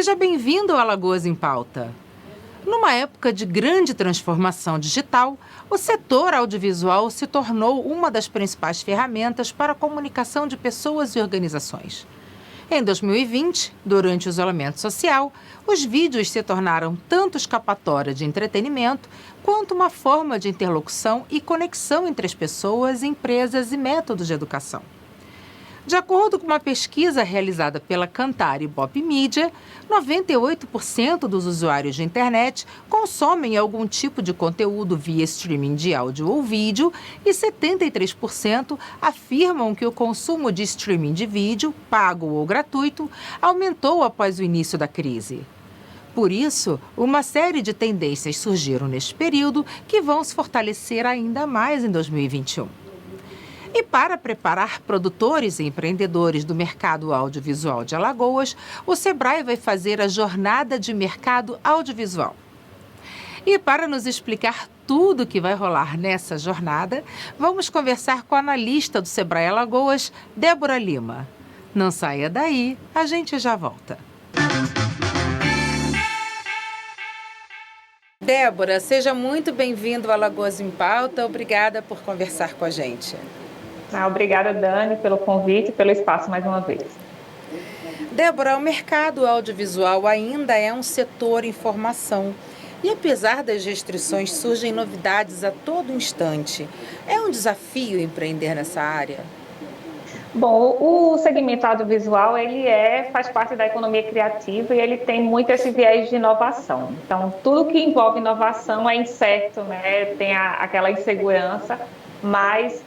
Seja bem-vindo ao Alagoas em Pauta. Numa época de grande transformação digital, o setor audiovisual se tornou uma das principais ferramentas para a comunicação de pessoas e organizações. Em 2020, durante o isolamento social, os vídeos se tornaram tanto escapatória de entretenimento quanto uma forma de interlocução e conexão entre as pessoas, empresas e métodos de educação. De acordo com uma pesquisa realizada pela Kantar e Bop Media, 98% dos usuários de internet consomem algum tipo de conteúdo via streaming de áudio ou vídeo e 73% afirmam que o consumo de streaming de vídeo, pago ou gratuito, aumentou após o início da crise. Por isso, uma série de tendências surgiram neste período que vão se fortalecer ainda mais em 2021. E para preparar produtores e empreendedores do mercado audiovisual de Alagoas, o Sebrae vai fazer a Jornada de Mercado Audiovisual. E para nos explicar tudo o que vai rolar nessa jornada, vamos conversar com a analista do Sebrae Alagoas, Débora Lima. Não saia daí, a gente já volta. Débora, seja muito bem-vindo ao Alagoas em Pauta. Obrigada por conversar com a gente. Obrigada, Dani, pelo convite e pelo espaço mais uma vez. Débora, o mercado audiovisual ainda é um setor em formação. E apesar das restrições, surgem novidades a todo instante. É um desafio empreender nessa área? Bom, o segmento audiovisual, faz parte da economia criativa e ele tem muito esse viés de inovação. Então, tudo que envolve inovação é incerto, né? Tem aquela insegurança, mas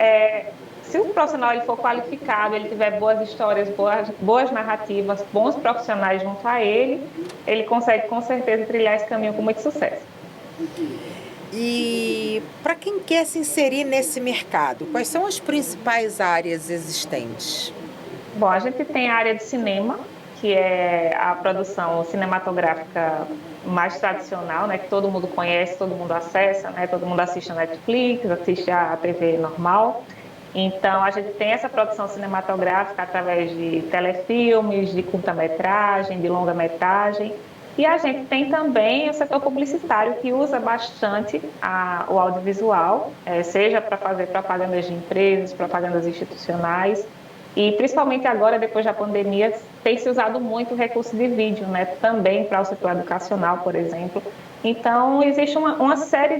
se o profissional ele for qualificado, ele tiver boas histórias, boas narrativas, bons profissionais junto a ele consegue com certeza trilhar esse caminho com muito sucesso. E para quem quer se inserir nesse mercado, quais são as principais áreas existentes? Bom, a gente tem a área de cinema, que é a produção cinematográfica mais tradicional, né, que todo mundo conhece, todo mundo acessa, né, todo mundo assiste a Netflix, assiste a TV normal. Então, a gente tem essa produção cinematográfica através de telefilmes, de curta-metragem, de longa-metragem. E a gente tem também o setor publicitário, que usa bastante o audiovisual, seja para fazer propagandas de empresas, propagandas institucionais. E, principalmente agora, depois da pandemia, tem se usado muito o recurso de vídeo, né, também para o setor educacional, por exemplo. Então, existe uma série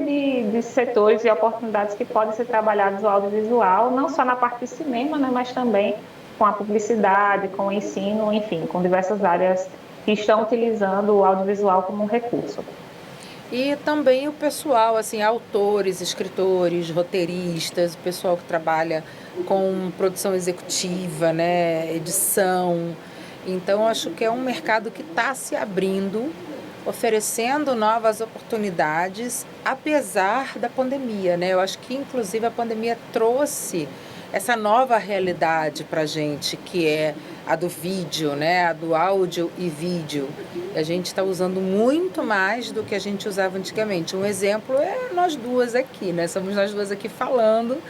de setores e oportunidades que podem ser trabalhados no audiovisual, não só na parte de cinema, né, mas também com a publicidade, com o ensino, enfim, com diversas áreas que estão utilizando o audiovisual como um recurso. E também o pessoal, assim, autores, escritores, roteiristas, o pessoal que trabalha com produção executiva, né, edição. Então, acho que é um mercado que está se abrindo, oferecendo novas oportunidades, apesar da pandemia, né? Eu acho que, inclusive, a pandemia trouxe essa nova realidade para a gente, que é a do vídeo, né? A do áudio e vídeo. A gente está usando muito mais do que a gente usava antigamente. Um exemplo é nós duas aqui, né? Somos nós duas aqui falando,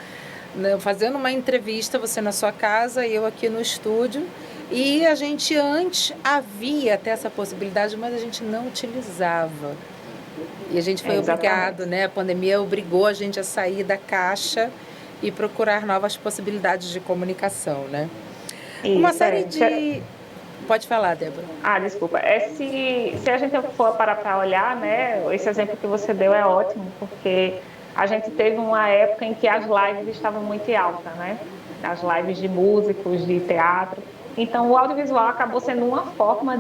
né? Fazendo uma entrevista, você na sua casa e eu aqui no estúdio. E a gente antes havia até essa possibilidade, mas a gente não utilizava. E a gente foi obrigado, né? A pandemia obrigou a gente a sair da caixa e procurar novas possibilidades de comunicação, né? Uma série de... Pode falar, Débora. Desculpa. Se a gente for parar para olhar, né? Esse exemplo que você deu é ótimo, porque a gente teve uma época em que as lives estavam muito altas, né? As lives de músicos, de teatro. Então, o audiovisual acabou sendo uma forma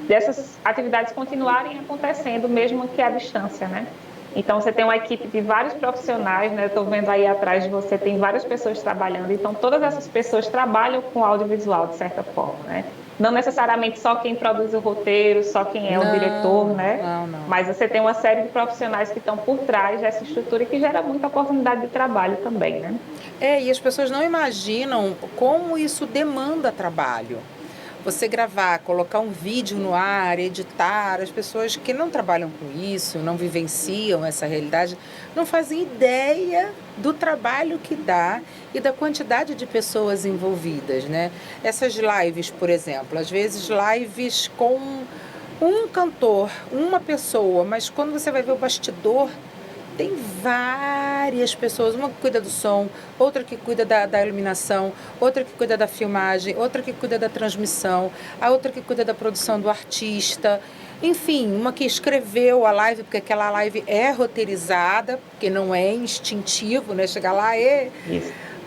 dessas atividades continuarem acontecendo, mesmo que à distância, né? Então, você tem uma equipe de vários profissionais, né? Eu estou vendo aí atrás de você, tem várias pessoas trabalhando. Então, todas essas pessoas trabalham com audiovisual, de certa forma, né? Não necessariamente só quem produz o roteiro, só quem é o diretor, né? Não. Mas você tem uma série de profissionais que estão por trás dessa estrutura e que gera muita oportunidade de trabalho também, né? E as pessoas não imaginam como isso demanda trabalho. você gravar, colocar um vídeo no ar, editar, as pessoas que não trabalham com isso, não vivenciam essa realidade, não fazem ideia do trabalho que dá e da quantidade de pessoas envolvidas, né? Essas lives, por exemplo, às vezes lives com um cantor, uma pessoa, mas quando você vai ver o bastidor, tem várias pessoas, uma que cuida do som, outra que cuida da iluminação, outra que cuida da filmagem, outra que cuida da transmissão, a outra que cuida da produção do artista. Enfim, uma que escreveu a live, porque aquela live é roteirizada, porque não é instintivo, né? Chegar lá e...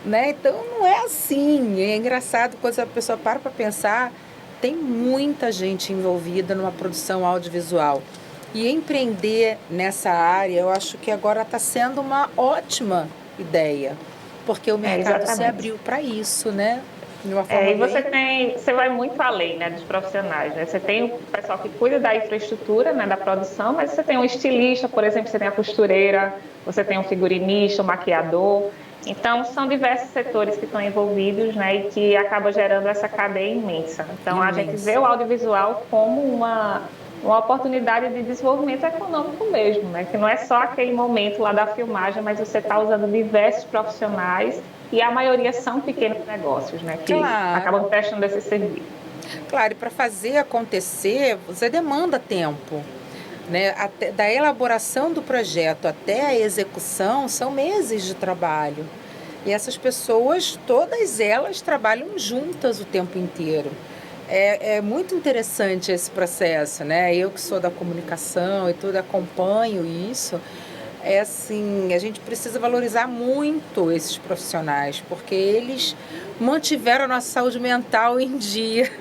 Né? Então não é assim. É engraçado quando a pessoa para pensar, tem muita gente envolvida numa produção audiovisual. E empreender nessa área, eu acho que agora está sendo uma ótima ideia, porque o mercado se abriu para isso, né? De uma forma e você vai muito além, né, dos profissionais, né? Você tem o pessoal que cuida da infraestrutura, né, da produção, mas você tem um estilista, por exemplo, você tem a costureira, você tem um figurinista, um maquiador. Então, são diversos setores que estão envolvidos, né, e que acaba gerando essa cadeia imensa. Então, a gente vê o audiovisual como uma oportunidade de desenvolvimento econômico mesmo, né? Que não é só aquele momento lá da filmagem, mas você está usando diversos profissionais e a maioria são pequenos negócios, né? Que acabam prestando esse serviço. Claro, e para fazer acontecer, você demanda tempo. Né? Da elaboração do projeto até a execução, são meses de trabalho. E essas pessoas, todas elas trabalham juntas o tempo inteiro. É muito interessante esse processo, né? Eu que sou da comunicação e tudo, acompanho isso. É assim, a gente precisa valorizar muito esses profissionais, porque eles mantiveram a nossa saúde mental em dia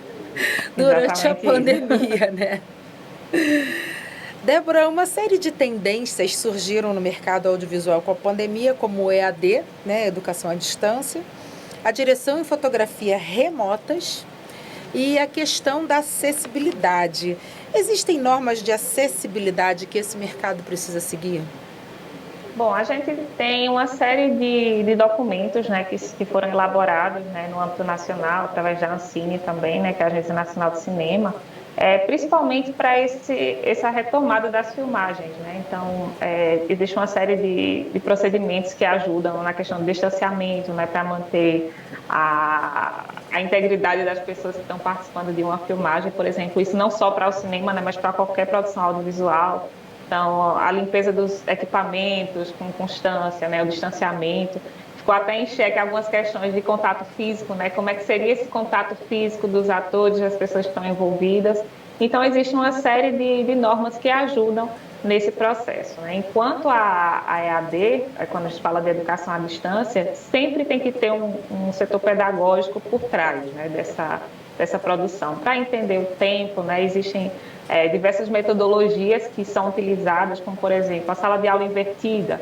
durante a pandemia, né? Débora, uma série de tendências surgiram no mercado audiovisual com a pandemia, como o EAD, né, Educação à Distância, a direção e fotografia remotas, e a questão da acessibilidade. Existem normas de acessibilidade que esse mercado precisa seguir? Bom, a gente tem uma série de documentos, né, que foram elaborados, né, no âmbito nacional, através da Ancine também, né, que é a Agência Nacional de Cinema, principalmente para essa retomada das filmagens, né? Então, existe uma série de procedimentos que ajudam na questão do distanciamento, né, para manter a integridade das pessoas que estão participando de uma filmagem, por exemplo. Isso não só para o cinema, né, mas para qualquer produção audiovisual. Então, a limpeza dos equipamentos com constância, né, o distanciamento. Ficou até em xeque algumas questões de contato físico, né? Como é que seria esse contato físico dos atores, das pessoas que estão envolvidas. Então, existe uma série de normas que ajudam nesse processo, né? Enquanto a EAD, quando a gente fala de educação à distância, sempre tem que ter um setor pedagógico por trás, né, dessa produção, para entender o tempo, né? Existem diversas metodologias que são utilizadas, como, por exemplo, a sala de aula invertida,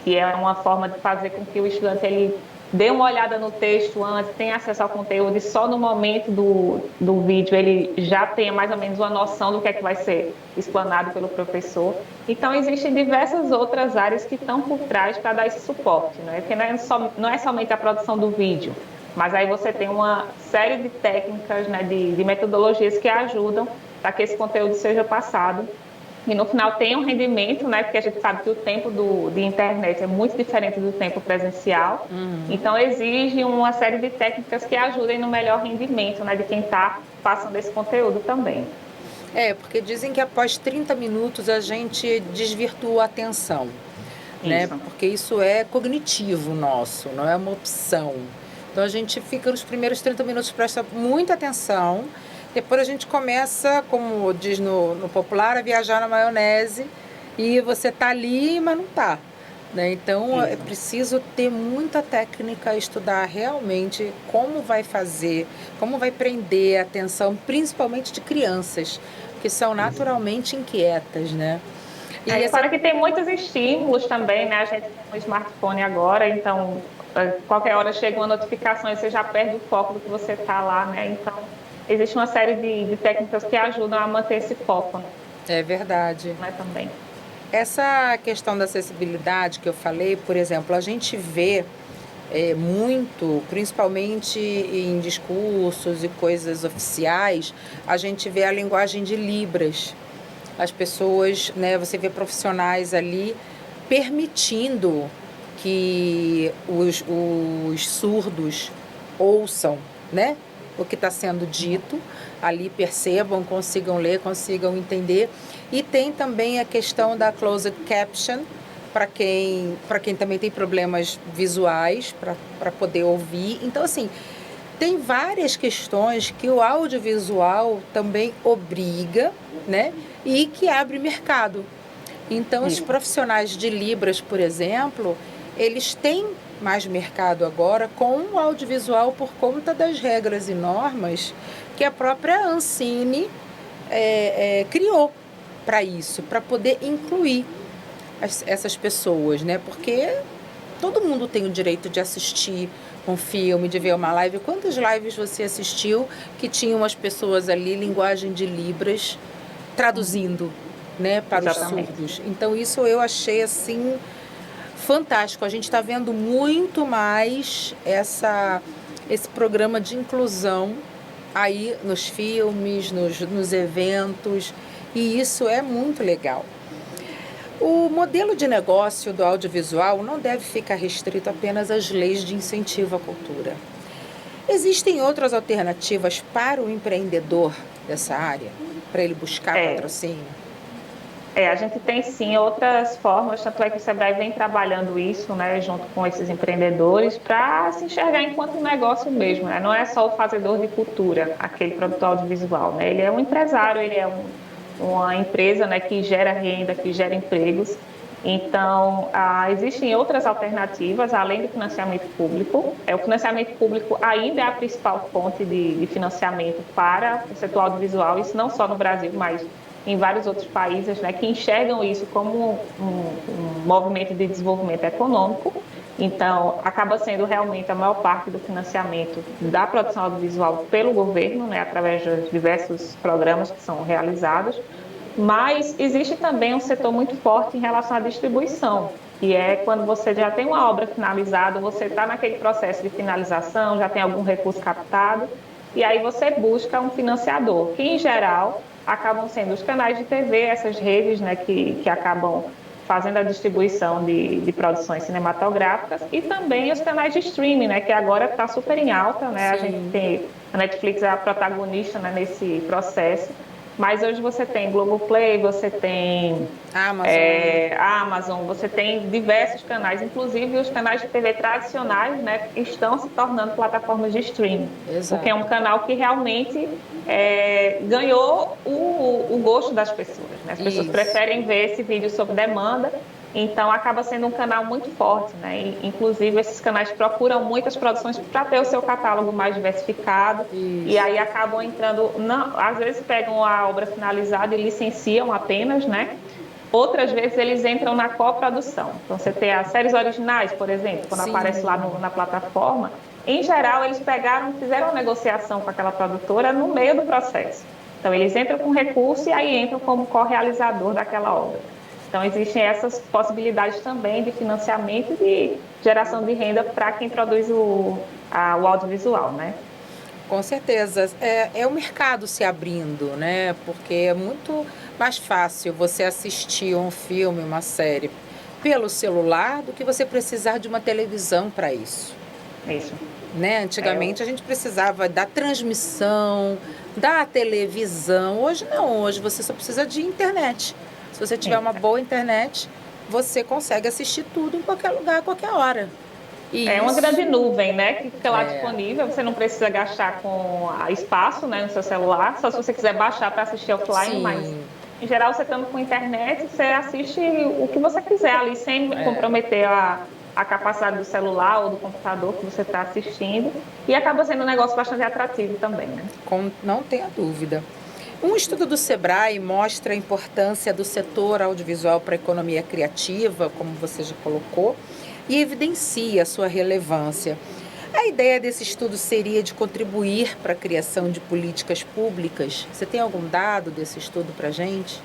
que é uma forma de fazer com que o estudante ele dê uma olhada no texto antes, tenha acesso ao conteúdo e só no momento do vídeo ele já tenha mais ou menos uma noção do que é que vai ser explanado pelo professor. Então, existem diversas outras áreas que estão por trás para dar esse suporte, né? Porque não é somente a produção do vídeo, mas aí você tem uma série de técnicas, né, de metodologias que ajudam para que esse conteúdo seja passado e no final tem um rendimento, né? Porque a gente sabe que o tempo de internet é muito diferente do tempo presencial. Então, exige uma série de técnicas que ajudem no melhor rendimento, né, de quem está passando esse conteúdo também. Porque dizem que após 30 minutos a gente desvirtua a atenção, né? Porque isso é cognitivo nosso, não é uma opção. Então, a gente fica nos primeiros 30 minutos, presta muita atenção. Depois a gente começa, como diz no popular, a viajar na maionese e você tá ali, mas não tá. Né? Então, é preciso ter muita técnica, estudar realmente como vai fazer, como vai prender a atenção, principalmente de crianças, que são naturalmente inquietas, né? E fora que tem muitos estímulos também, né? A gente tem um smartphone agora, então qualquer hora chega uma notificação e você já perde o foco do que você está lá, né? Então, existe uma série de técnicas que ajudam a manter esse foco. Né? É verdade. Né, também. Essa questão da acessibilidade que eu falei, por exemplo, a gente vê muito, principalmente em discursos e coisas oficiais, a gente vê a linguagem de Libras. As pessoas, né, você vê profissionais ali permitindo que os surdos ouçam, né, o que está sendo dito, ali percebam, consigam ler, consigam entender. E tem também a questão da closed caption, para quem também tem problemas visuais, para poder ouvir. Então, assim, tem várias questões que o audiovisual também obriga, né, e que abre mercado. Então, os profissionais de Libras, por exemplo, eles têm mais mercado agora com o audiovisual por conta das regras e normas que a própria Ancine criou para isso, para poder incluir essas pessoas, né? Porque todo mundo tem o direito de assistir um filme, de ver uma live. Quantas lives você assistiu que tinham as pessoas ali, linguagem de Libras, traduzindo, né, para Exatamente. os surdos? Então, isso eu achei, assim, fantástico. A gente está vendo muito mais esse programa de inclusão aí nos filmes, nos eventos, e isso é muito legal. O modelo de negócio do audiovisual não deve ficar restrito apenas às leis de incentivo à cultura. Existem outras alternativas para o empreendedor dessa área, para ele buscar patrocínio? A gente tem sim outras formas, tanto é que o Sebrae vem trabalhando isso, né, junto com esses empreendedores, para se enxergar enquanto um negócio mesmo, né? Não é só o fazedor de cultura, aquele produtor audiovisual, né? Ele é um empresário, ele é uma empresa, né, que gera renda, que gera empregos. Então, existem outras alternativas, além do financiamento público. O financiamento público ainda é a principal fonte de financiamento para o setor audiovisual, isso não só no Brasil, mas em vários outros países, né, que enxergam isso como um movimento de desenvolvimento econômico. Então, acaba sendo realmente a maior parte do financiamento da produção audiovisual pelo governo, né, através dos diversos programas que são realizados. Mas existe também um setor muito forte em relação à distribuição, que é quando você já tem uma obra finalizada, você está naquele processo de finalização, já tem algum recurso captado, e aí você busca um financiador, que em geral acabam sendo os canais de TV, essas redes, né, que acabam fazendo a distribuição de produções cinematográficas, e também os canais de streaming, né, que agora está super em alta, né? A gente tem a Netflix é a protagonista, né, nesse processo. Mas hoje você tem Globoplay, você tem Amazon, você tem diversos canais, inclusive os canais de TV tradicionais, né, estão se tornando plataformas de streaming. Exato. Porque é um canal que realmente ganhou o gosto das pessoas, né? As pessoas preferem ver esse vídeo sob demanda. Então, acaba sendo um canal muito forte, né? E, inclusive, esses canais procuram muitas produções para ter o seu catálogo mais diversificado. E aí acabam entrando... às vezes pegam a obra finalizada e licenciam apenas, né? Outras vezes eles entram na coprodução. Então, você tem as séries originais, por exemplo, quando aparece lá na plataforma. Em geral, eles fizeram uma negociação com aquela produtora no meio do processo. Então, eles entram com recurso e aí entram como co-realizador daquela obra. Então, existem essas possibilidades também de financiamento e de geração de renda para quem produz o audiovisual, né? Com certeza. É o mercado se abrindo, né? Porque é muito mais fácil você assistir um filme, uma série pelo celular do que você precisar de uma televisão para isso. Isso. Né? Antigamente a gente precisava da transmissão, da televisão. Hoje não, hoje você só precisa de internet. Se você tiver uma boa internet, você consegue assistir tudo em qualquer lugar, a qualquer hora. Uma grande nuvem, né, que fica lá disponível. Você não precisa gastar com espaço, né, no seu celular, só se você quiser baixar para assistir offline, mas em geral você estando com internet, você assiste o que você quiser ali, sem comprometer a capacidade do celular ou do computador que você está assistindo, e acaba sendo um negócio bastante atrativo também, né? Não tenha dúvida. Um estudo do Sebrae mostra a importância do setor audiovisual para a economia criativa, como você já colocou, e evidencia a sua relevância. A ideia desse estudo seria de contribuir para a criação de políticas públicas. Você tem algum dado desse estudo para a gente?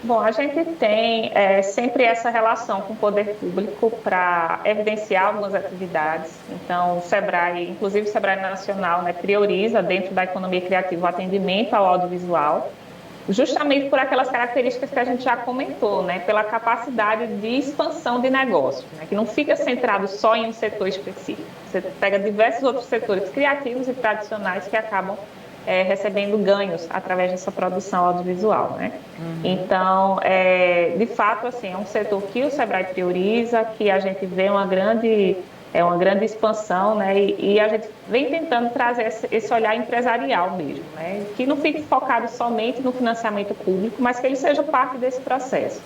Bom, a gente tem sempre essa relação com o poder público para evidenciar algumas atividades. Então, o SEBRAE, inclusive o SEBRAE Nacional, né, prioriza dentro da economia criativa o atendimento ao audiovisual, justamente por aquelas características que a gente já comentou, né, pela capacidade de expansão de negócio, né, que não fica centrado só em um setor específico. Você pega diversos outros setores criativos e tradicionais que acabam recebendo ganhos através dessa produção audiovisual, né? Então, de fato, assim, é um setor que o SEBRAE prioriza, que a gente vê uma grande expansão, né? E a gente vem tentando trazer esse olhar empresarial mesmo, né? Que não fique focado somente no financiamento público, mas que ele seja parte desse processo.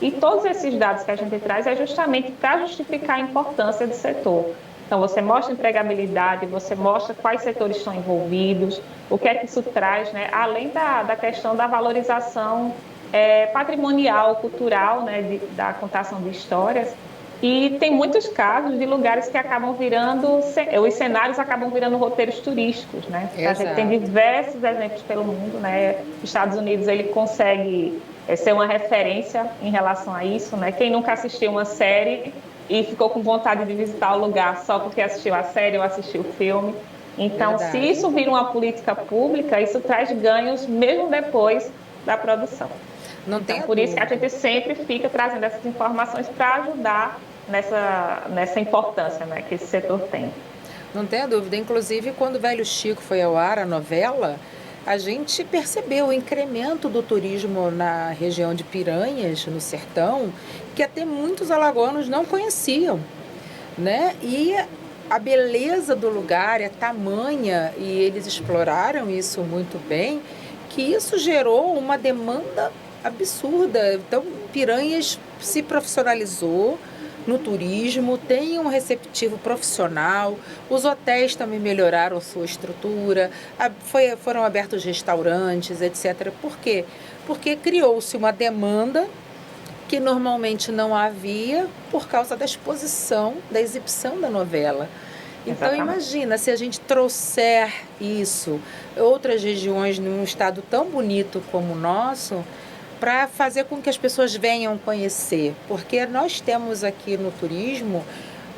E todos esses dados que a gente traz é justamente para justificar a importância do setor. Então, você mostra empregabilidade, você mostra quais setores estão envolvidos, o que é que isso traz, né? Além da questão da valorização patrimonial, cultural, né? Da contação de histórias. E tem muitos casos de lugares que acabam virando, os cenários acabam virando roteiros turísticos, né? A gente tem diversos exemplos pelo mundo, né? Os Estados Unidos, ele consegue ser uma referência em relação a isso, né? Quem nunca assistiu uma série e ficou com vontade de visitar o lugar só porque assistiu a série ou assistiu o filme. Então, se isso vira uma política pública, isso traz ganhos mesmo depois da produção. Não tem por isso que a gente sempre fica trazendo essas informações para ajudar nessa importância, né, que esse setor tem. Não tenha dúvida. Inclusive, quando o Velho Chico foi ao ar, a novela, a gente percebeu o incremento do turismo na região de Piranhas, no sertão, que até muitos alagoanos não conheciam, né? E a beleza do lugar é tamanha, e eles exploraram isso muito bem, que isso gerou uma demanda absurda. Então, Piranhas se profissionalizou no turismo, tem um receptivo profissional, os hotéis também melhoraram sua estrutura, foram abertos restaurantes, etc. Por quê? Porque criou-se uma demanda que normalmente não havia por causa da exposição, da exibição da novela. Então, imagina, se a gente trouxer isso, outras regiões num estado tão bonito como o nosso, para fazer com que as pessoas venham conhecer, porque nós temos aqui no turismo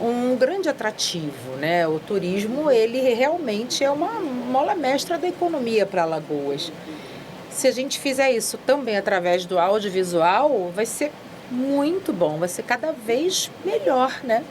um grande atrativo, né? O turismo, ele realmente é uma mola mestra da economia para Alagoas. Se a gente fizer isso também através do audiovisual, vai ser muito bom, vai ser cada vez melhor, né?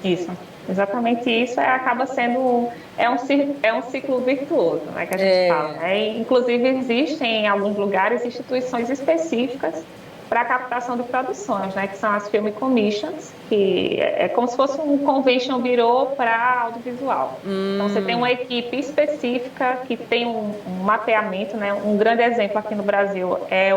Isso. Exatamente isso acaba sendo um ciclo virtuoso, né, que a gente fala. Né? Inclusive, existem em alguns lugares instituições específicas para a captação de produções, né, que são as Film Commissions, que é como se fosse um convention bureau para audiovisual. Então, você tem uma equipe específica que tem um mapeamento, né, um grande exemplo aqui no Brasil é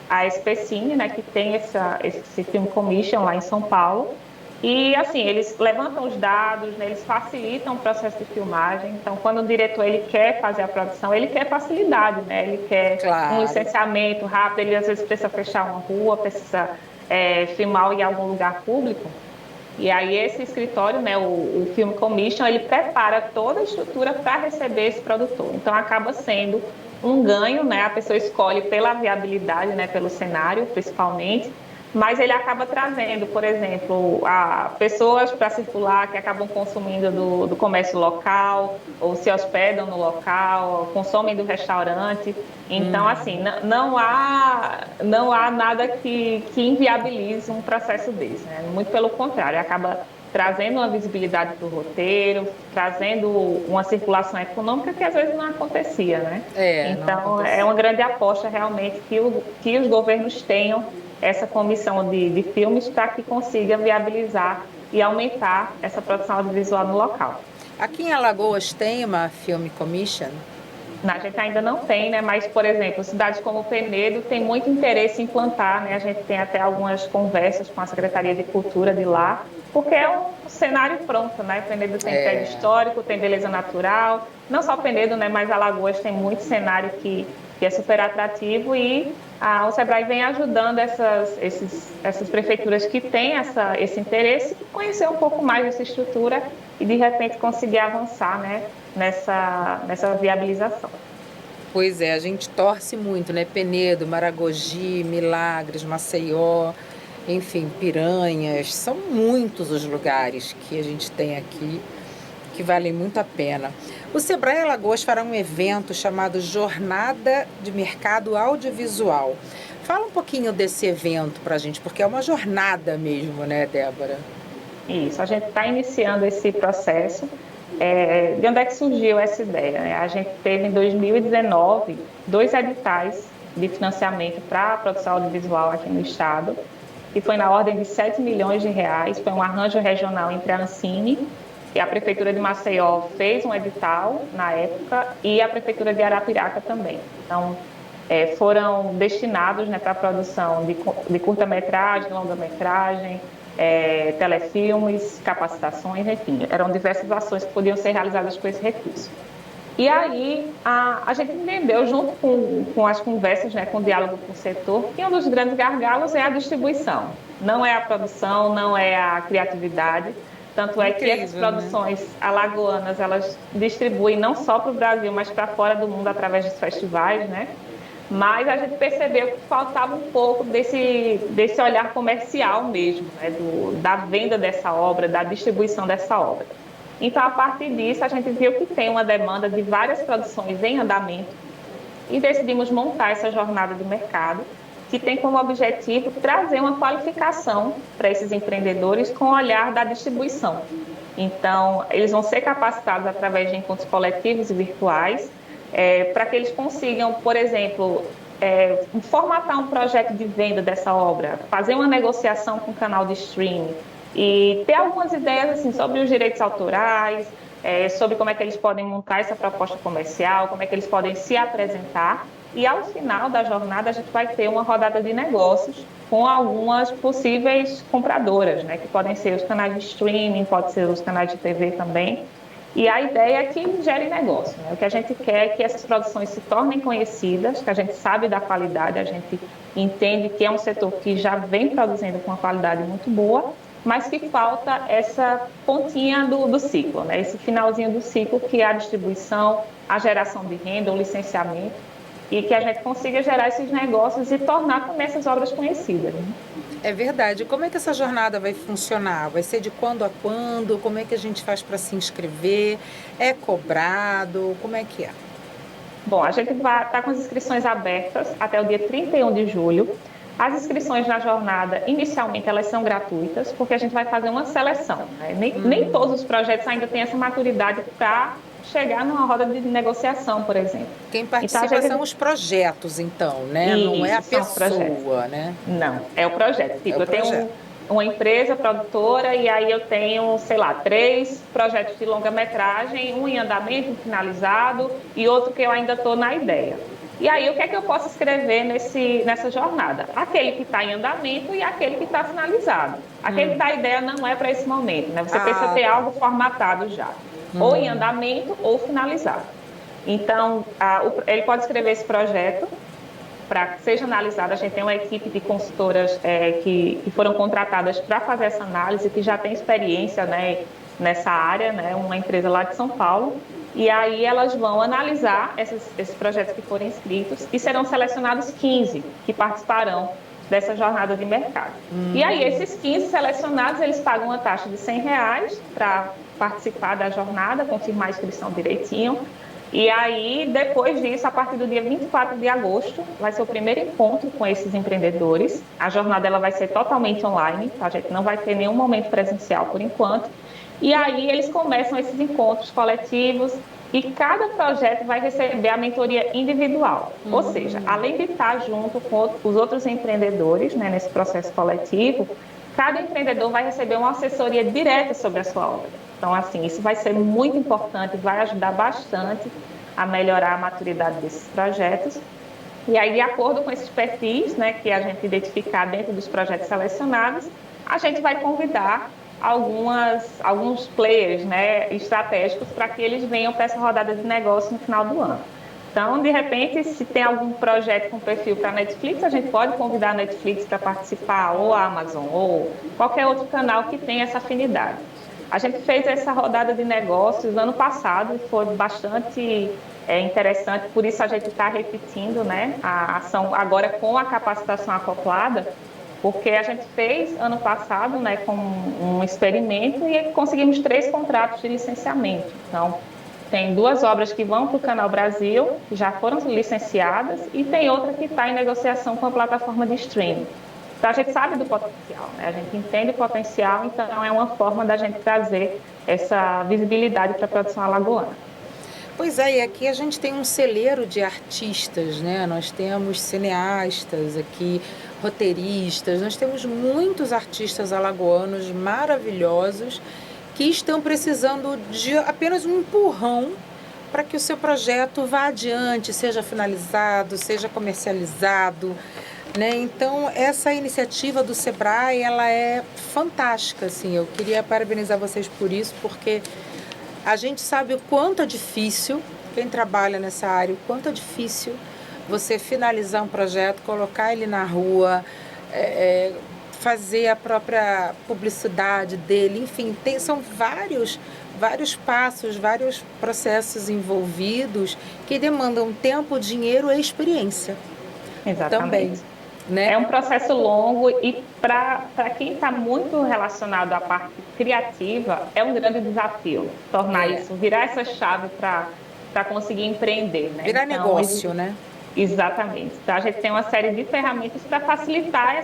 a SPCine, né, que tem esse Film Commission lá em São Paulo. E, assim, eles levantam os dados, né, eles facilitam o processo de filmagem. Então, quando o diretor ele quer fazer a produção, ele quer facilidade, né? Ele quer um licenciamento rápido, ele às vezes precisa fechar uma rua, precisa filmar em algum lugar público. E aí esse escritório, né, o Film Commission, ele prepara toda a estrutura para receber esse produtor. Então, acaba sendo um ganho, né? A pessoa escolhe pela viabilidade, né, pelo cenário, principalmente. Mas ele acaba trazendo, por exemplo, pessoas para circular que acabam consumindo do comércio local, ou se hospedam no local, ou consomem do restaurante. Então, assim, não há nada que inviabilize um processo desse, né? Muito pelo contrário, acaba trazendo uma visibilidade para o roteiro, trazendo uma circulação econômica que às vezes não acontecia, né? Então, é uma grande aposta realmente que os governos tenham essa comissão de filmes para que consiga viabilizar e aumentar essa produção audiovisual no local. Aqui em Alagoas tem uma Film Commission? A gente ainda não tem, né? Mas, por exemplo, cidades como Penedo tem muito interesse em implantar, né? A gente tem até algumas conversas com a Secretaria de Cultura de lá, porque é um cenário pronto, né? Penedo tem prédio histórico, tem beleza natural, não só Penedo, né? Mas Alagoas tem muito cenário que é super atrativo e o SEBRAE vem ajudando essas prefeituras que têm esse interesse a conhecer um pouco mais dessa estrutura e, de repente, conseguir avançar, né, nessa viabilização. Pois é, a gente torce muito, né? Penedo, Maragogi, Milagres, Maceió, enfim, Piranhas. São muitos os lugares que a gente tem aqui que valem muito a pena. O Sebrae Alagoas fará um evento chamado Jornada de Mercado Audiovisual. Fala um pouquinho desse evento para a gente, porque é uma jornada mesmo, né, Débora? Isso, a gente está iniciando esse processo. De onde é que surgiu essa ideia, né? A gente teve em 2019 dois editais de financiamento para a produção audiovisual aqui no estado, que foi na ordem de 7 milhões de reais. Foi um arranjo regional entre a Ancine e a Prefeitura de Maceió fez um edital na época e a Prefeitura de Arapiraca também. Então, foram destinados, né, para a produção de curta-metragem, longa-metragem, telefilmes, capacitações, enfim, eram diversas ações que podiam ser realizadas com esse recurso. E aí a gente entendeu, junto com as conversas, né, com o diálogo com o setor, que um dos grandes gargalos é a distribuição, não é a produção, não é a criatividade. Tanto é que essas produções alagoanas, elas distribuem não só para o Brasil, mas para fora do mundo através dos festivais, né? Mas a gente percebeu que faltava um pouco desse olhar comercial mesmo, né? Da venda dessa obra, da distribuição dessa obra. Então, a partir disso, a gente viu que tem uma demanda de várias produções em andamento e decidimos montar essa jornada de mercado, que tem como objetivo trazer uma qualificação para esses empreendedores com o olhar da distribuição. Então, eles vão ser capacitados através de encontros coletivos e virtuais, para que eles consigam, por exemplo, formatar um projeto de venda dessa obra, fazer uma negociação com o canal de streaming e ter algumas ideias assim, sobre os direitos autorais, sobre como é que eles podem montar essa proposta comercial, como é que eles podem se apresentar. E ao final da jornada a gente vai ter uma rodada de negócios com algumas possíveis compradoras, né, que podem ser os canais de streaming, pode ser os canais de TV também. E a ideia é que gere negócio, né? O que a gente quer é que essas produções se tornem conhecidas, que a gente sabe da qualidade, a gente entende que é um setor que já vem produzindo com uma qualidade muito boa, mas que falta essa pontinha do ciclo, né? Esse finalzinho do ciclo, que é a distribuição, a geração de renda, o licenciamento, e que a gente consiga gerar esses negócios e tornar também essas obras conhecidas, né? É verdade. Como é que essa jornada vai funcionar? Vai ser de quando a quando? Como é que a gente faz para se inscrever? É cobrado? Como é que é? Bom, a gente vai estar com as inscrições abertas até o dia 31 de julho. As inscrições na jornada, inicialmente, elas são gratuitas, porque a gente vai fazer uma seleção, né? Nem todos os projetos ainda têm essa maturidade para chegar numa roda de negociação, por exemplo. Quem participa então, são os projetos, então, né? Isso, não é a pessoa, né? Não, é o projeto. Tipo, é o projeto. Eu tenho uma empresa produtora e aí eu tenho, sei lá, 3 projetos de longa-metragem, um em andamento, um finalizado e outro que eu ainda estou na ideia. E aí, o que é que eu posso escrever nessa jornada? Aquele que está em andamento e aquele que está finalizado. Aquele da ideia não é para esse momento, né? Você precisa ter algo formatado já. Ou em andamento ou finalizado. Então, ele pode escrever esse projeto para que seja analisado. A gente tem uma equipe de consultoras que foram contratadas para fazer essa análise, que já tem experiência, né, nessa área, né, uma empresa lá de São Paulo. E aí elas vão analisar esses projetos que forem inscritos e serão selecionados 15 que participarão dessa jornada de mercado. E aí esses 15 selecionados, eles pagam uma taxa de R$100 para participar da jornada, confirmar a inscrição direitinho. E aí, depois disso, a partir do dia 24 de agosto, vai ser o primeiro encontro com esses empreendedores. A jornada ela vai ser totalmente online, tá? A gente não vai ter nenhum momento presencial por enquanto. E aí eles começam esses encontros coletivos e cada projeto vai receber a mentoria individual. Ou seja, além de estar junto com os outros empreendedores, né, nesse processo coletivo, cada empreendedor vai receber uma assessoria direta sobre a sua obra. Então, assim, isso vai ser muito importante, vai ajudar bastante a melhorar a maturidade desses projetos. E aí, de acordo com esses perfis, né, que a gente identificar dentro dos projetos selecionados, a gente vai convidar alguns players, né, estratégicos para que eles venham para essa rodada de negócio no final do ano. Então, de repente, se tem algum projeto com perfil para a Netflix, a gente pode convidar a Netflix para participar, ou a Amazon, ou qualquer outro canal que tenha essa afinidade. A gente fez essa rodada de negócios ano passado e foi bastante é interessante, por isso a gente está repetindo, né, a ação agora com a capacitação acoplada, porque a gente fez ano passado, né, com um experimento e conseguimos 3 contratos de licenciamento. Então, tem 2 obras que vão para o Canal Brasil, que já foram licenciadas, e tem outra que está em negociação com a plataforma de streaming. Então, a gente sabe do potencial, né? A gente entende o potencial, então é uma forma da gente trazer essa visibilidade para a produção alagoana. Pois é, e aqui a gente tem um celeiro de artistas, né? Nós temos cineastas aqui, roteiristas, nós temos muitos artistas alagoanos maravilhosos que estão precisando de apenas um empurrão para que o seu projeto vá adiante, seja finalizado, seja comercializado, né? Então, essa iniciativa do Sebrae, ela é fantástica, assim. Eu queria parabenizar vocês por isso, porque a gente sabe o quanto é difícil, quem trabalha nessa área, o quanto é difícil você finalizar um projeto, colocar ele na rua, fazer a própria publicidade dele, enfim, são vários passos, vários processos envolvidos que demandam tempo, dinheiro e experiência. Exatamente. Também, né? É um processo longo e para quem está muito relacionado à parte criativa, é um grande desafio tornar isso, virar essa chave para conseguir empreender, né? Virar então, negócio, né? Exatamente. Então, a gente tem uma série de ferramentas para facilitar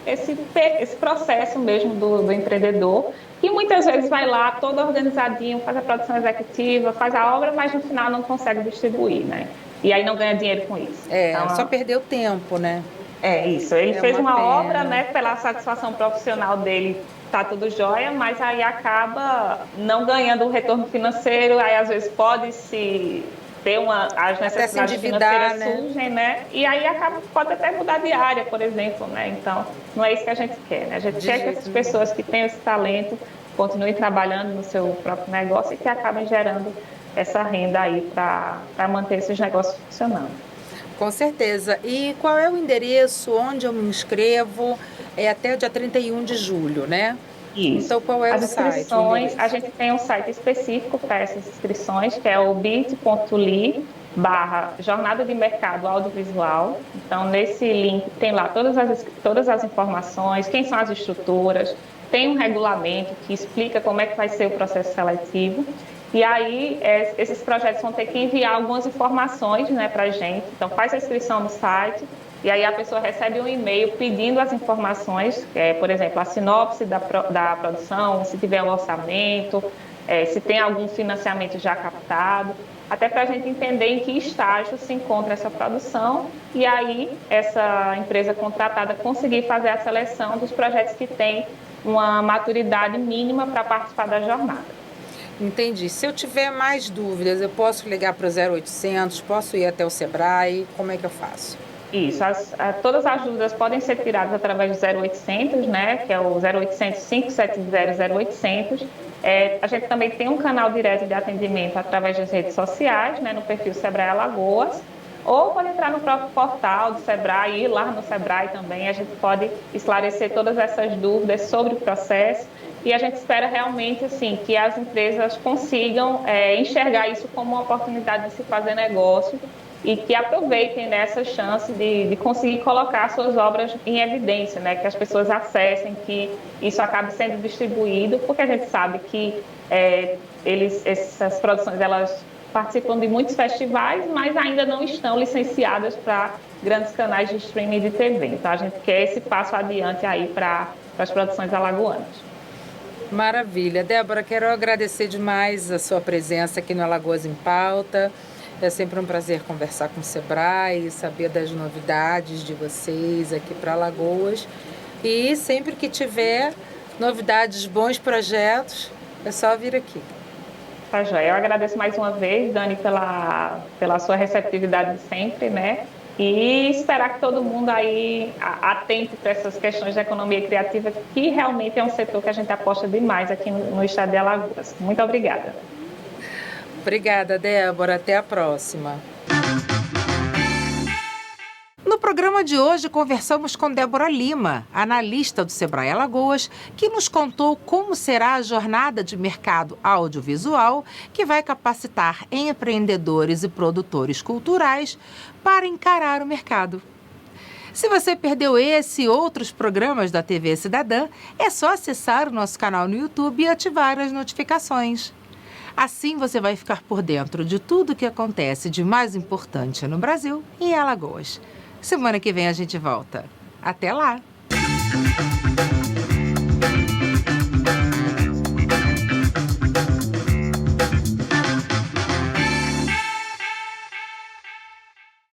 esse processo mesmo do empreendedor, que muitas vezes vai lá todo organizadinho, faz a produção executiva, faz a obra, mas no final não consegue distribuir, né? E aí não ganha dinheiro com isso. Então, só perdeu tempo, né? É isso. Ele fez uma obra, né, pela satisfação profissional dele, tá tudo jóia, mas aí acaba não ganhando o retorno financeiro, aí às vezes pode se ter as necessidades financeiras, né? Surgem, né? E aí pode até mudar de área, por exemplo, né? Então, não é isso que a gente quer, né? A gente quer que essas pessoas que têm esse talento continuem trabalhando no seu próprio negócio e que acabem gerando essa renda aí para manter esses negócios funcionando. Com certeza. E qual é o endereço, onde eu me inscrevo? É até o dia 31 de julho, né? Isso. Então, qual é o site? A gente tem um site específico para essas inscrições, que é o bit.ly/Jornada de Mercado Audiovisual. Então, nesse link tem lá todas as informações, quem são as estruturas, tem um regulamento que explica como é que vai ser o processo seletivo. E aí, esses projetos vão ter que enviar algumas informações, né, para a gente. Então, faz a inscrição no site e aí a pessoa recebe um e-mail pedindo as informações, por exemplo, a sinopse da produção, se tiver um orçamento, se tem algum financiamento já captado, até para a gente entender em que estágio se encontra essa produção e aí essa empresa contratada conseguir fazer a seleção dos projetos que têm uma maturidade mínima para participar da jornada. Entendi. Se eu tiver mais dúvidas, eu posso ligar para o 0800, posso ir até o Sebrae, como é que eu faço? Isso, todas as dúvidas podem ser tiradas através do 0800, né, que é o 0800 570 0800. A gente também tem um canal direto de atendimento através das redes sociais, né, no perfil Sebrae Alagoas, ou pode entrar no próprio portal do Sebrae, ir lá no Sebrae também, a gente pode esclarecer todas essas dúvidas sobre o processo e a gente espera realmente assim, que as empresas consigam enxergar isso como uma oportunidade de se fazer negócio e que aproveitem nessa chance de conseguir colocar suas obras em evidência, né? Que as pessoas acessem, que isso acabe sendo distribuído, porque a gente sabe que essas produções elas participam de muitos festivais, mas ainda não estão licenciadas para grandes canais de streaming de TV. Então a gente quer esse passo adiante aí para as produções alagoanas. Maravilha. Débora, quero agradecer demais a sua presença aqui no Alagoas em Pauta. É sempre um prazer conversar com o Sebrae, saber das novidades de vocês aqui para Alagoas. E sempre que tiver novidades, bons projetos, é só vir aqui. Tá, joia. Eu agradeço mais uma vez, Dani, pela sua receptividade de sempre, né? E esperar que todo mundo aí atente para essas questões de economia criativa, que realmente é um setor que a gente aposta demais aqui no estado de Alagoas. Muito obrigada. Obrigada, Débora. Até a próxima. No programa de hoje, conversamos com Débora Lima, analista do Sebrae Alagoas, que nos contou como será a jornada de mercado audiovisual, que vai capacitar empreendedores e produtores culturais para encarar o mercado. Se você perdeu esse e outros programas da TV Cidadã, é só acessar o nosso canal no YouTube e ativar as notificações. Assim você vai ficar por dentro de tudo o que acontece de mais importante no Brasil e em Alagoas. Semana que vem a gente volta. Até lá!